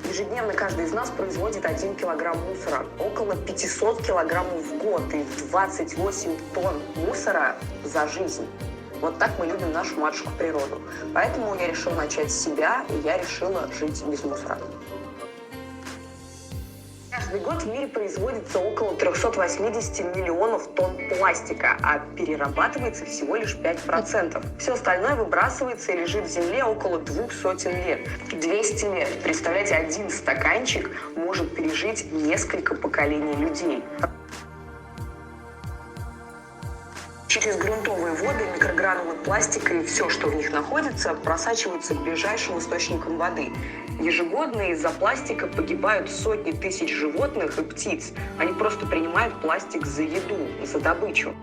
Ежедневно каждый из нас производит 1 килограмм мусора. Около 500 килограммов в год и 28 тонн мусора за жизнь. Вот так мы любим нашу матушку природу. Поэтому я решила начать с себя, и я решила жить без мусора. Каждый год в мире производится около 380 миллионов тонн пластика, а перерабатывается всего лишь 5%. Все остальное выбрасывается и лежит в земле около 200 лет. 200 лет. Представляете, один стаканчик может пережить несколько поколений людей. Через грунтовые воды микрогранулы пластика и все, что в них находится, просачиваются к ближайшим источникам воды. Ежегодно из-за пластика погибают сотни тысяч животных и птиц. Они просто принимают пластик за еду, за добычу.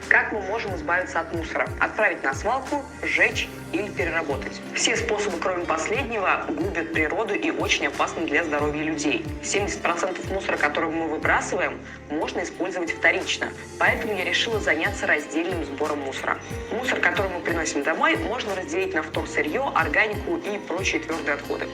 Как мы можем избавиться от мусора? Отправить на свалку, сжечь или переработать. Все способы, кроме последнего, губят природу и очень опасны для здоровья людей. 70% мусора, который мы выбрасываем, можно использовать вторично. Поэтому я решила заняться раздельным сбором мусора. Мусор, который мы приносим домой, можно разделить на вторсырье, органику и прочие твердые отходы.